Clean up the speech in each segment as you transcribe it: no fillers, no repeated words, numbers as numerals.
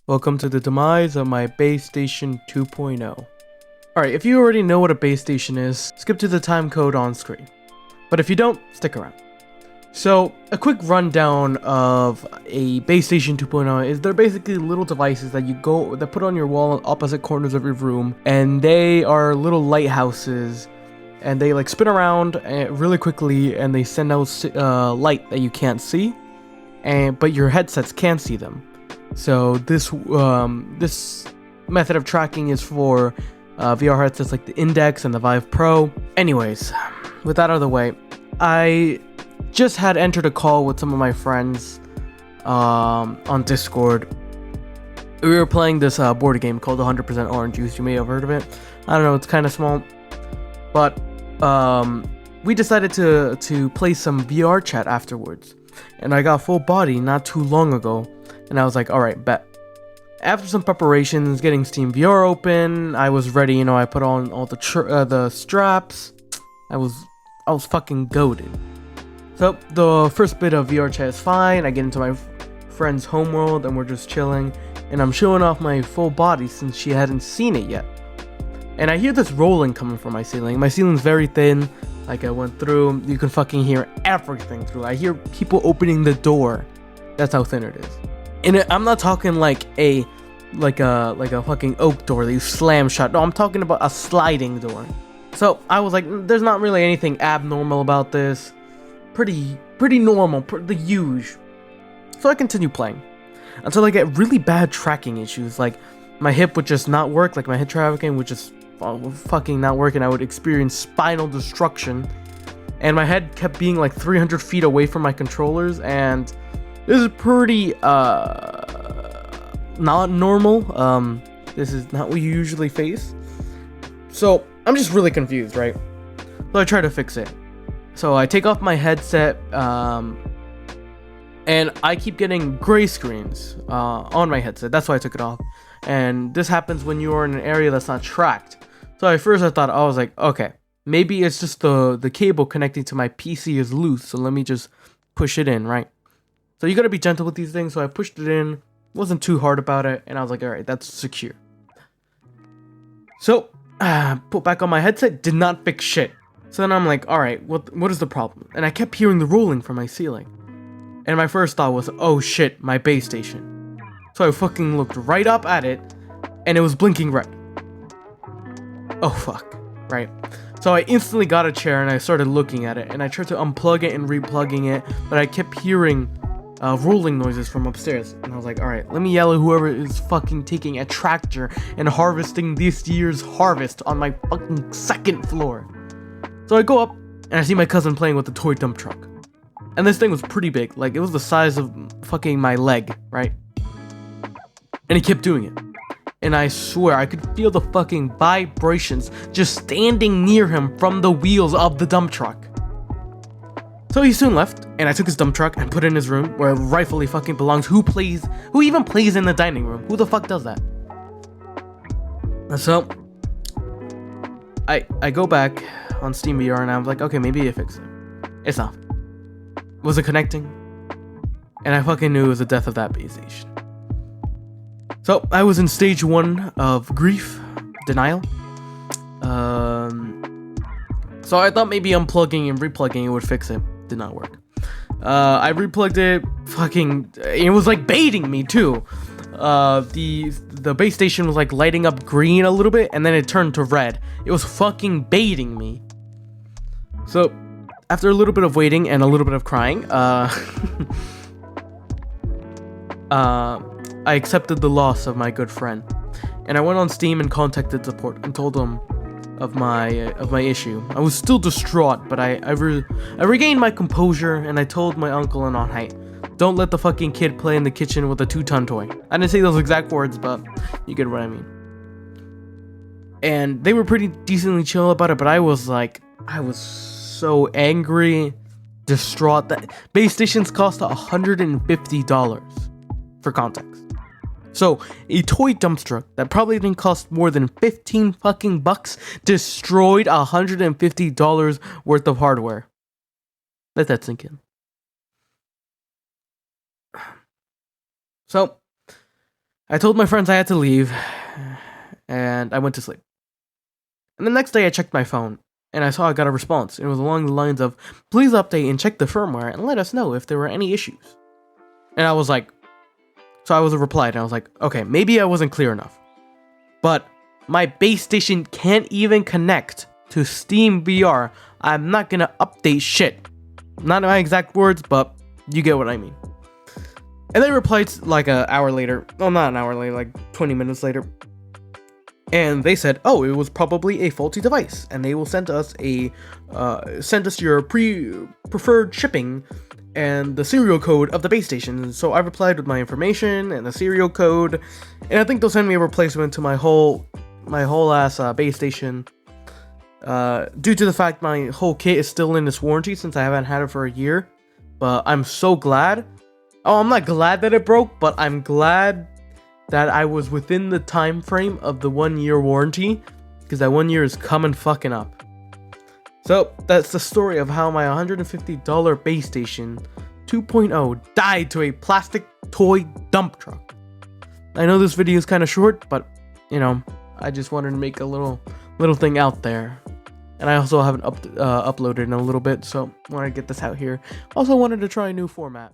Welcome to the demise of my base station 2.0. Alright, if you already know what a base station is, skip to the time code on screen. But if you don't, stick around. So, a quick rundown of a base station 2.0 is they're basically little devices that put on your wall on opposite corners of your room, and they are little lighthouses, and they like spin around really quickly, and they send out light that you can't see, but your headsets can see them. So this method of tracking is for VR headsets like the Index and the Vive Pro. Anyways, with that out of the way, I just had entered a call with some of my friends on Discord. We were playing this board game called 100% Orange Juice. You may have heard of it. I don't know, it's kind of small. But we decided to play some VR chat afterwards. And I got full body not too long ago. And I was like, alright, bet. After some preparations, getting Steam VR open, I was ready, you know, I put on all the straps. I was fucking goated. So, the first bit of VR chat is fine. I get into my friend's homeworld and we're just chilling. And I'm showing off my full body since she hadn't seen it yet. And I hear this rolling coming from my ceiling. My ceiling's very thin. Like I went through, you can fucking hear everything through. I hear people opening the door. That's how thin it is. And I'm not talking like a fucking oak door that you slam shut. No, I'm talking about a sliding door. So I was like, there's not really anything abnormal about this. Pretty normal, the huge. So I continue playing until I get really bad tracking issues. Like my hip would just not work. Like my hip tracking would just fucking not work, and I would experience spinal destruction. And my head kept being like 300 feet away from my controllers, and this is pretty not normal. This is not what you usually face. So I'm just really confused, right? So I try to fix it. So I take off my headset, and I keep getting gray screens on my headset. That's why I took it off. And this happens when you are in an area that's not tracked. So at first I thought, I was like, okay, maybe it's just the cable connecting to my PC is loose. So let me just push it in, right? So you gotta be gentle with these things. So I pushed it in, wasn't too hard about it, and I was like, all right, that's secure. So put back on my headset, did not fix shit. So then I'm like, all right, what is the problem? And I kept hearing the rolling from my ceiling. And my first thought was, oh shit, my base station. So I fucking looked right up at it, and it was blinking red. Oh fuck, right? So I instantly got a chair and I started looking at it, and I tried to unplug it and replugging it, but I kept hearing rolling noises from upstairs. And I was like, alright, let me yell at whoever is fucking taking a tractor and harvesting this year's harvest on my fucking second floor. So I go up, and I see my cousin playing with the toy dump truck. And this thing was pretty big, like it was the size of fucking my leg, right? And he kept doing it. And I swear, I could feel the fucking vibrations just standing near him from the wheels of the dump truck. So he soon left, and I took his dump truck and put it in his room, where it rightfully fucking belongs. Who even plays in the dining room? Who the fuck does that? So, I go back on Steam VR, and I'm like, okay, maybe I fixed it. It's not. Was it connecting? And I fucking knew it was the death of that base station. So, I was in stage 1 of grief, denial. So I thought maybe unplugging and replugging it would fix it. Did not work. I replugged it, it was like baiting me too. The base station was like lighting up green a little bit, and then it turned to red. It was fucking baiting me. So, after a little bit of waiting and a little bit of crying, I accepted the loss of my good friend, and I went on Steam and contacted support and told them of my issue. I was still distraught, but I regained my composure, and I told my uncle and aunt, hey, don't let the fucking kid play in the kitchen with a 2-ton toy. I didn't say those exact words, but you get what I mean. And they were pretty decently chill about it, but I was so angry, distraught. That base stations cost $150 for context. So, a toy dump truck that probably didn't cost more than 15 fucking bucks destroyed $150 worth of hardware. Let that sink in. So, I told my friends I had to leave, and I went to sleep. And the next day I checked my phone, and I saw I got a response. It was along the lines of, please update and check the firmware and let us know if there were any issues. And I was like, so I was replied, and I was like, okay, maybe I wasn't clear enough. But my base station can't even connect to Steam VR. I'm not gonna update shit. Not my exact words, but you get what I mean. And they replied like an hour later. Well, not an hour later, like 20 minutes later. And they said, oh, it was probably a faulty device, and they will send us your preferred shipping and the serial code of the base station. So I replied with my information and the serial code, and I think they'll send me a replacement to my whole ass base station. Due to the fact my whole kit is still in this warranty since I haven't had it for a year. But I'm so glad. Oh, I'm not glad that it broke, but I'm glad that I was within the time frame of the 1 year warranty, because that 1 year is coming fucking up. So that's the story of how my $150 base station 2.0 died to a plastic toy dump truck. I know this video is kind of short, but you know, I just wanted to make a little thing out there. And I also haven't uploaded in a little bit, so I wanted to get this out here. Also wanted to try a new format.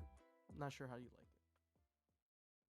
Not sure how you like it.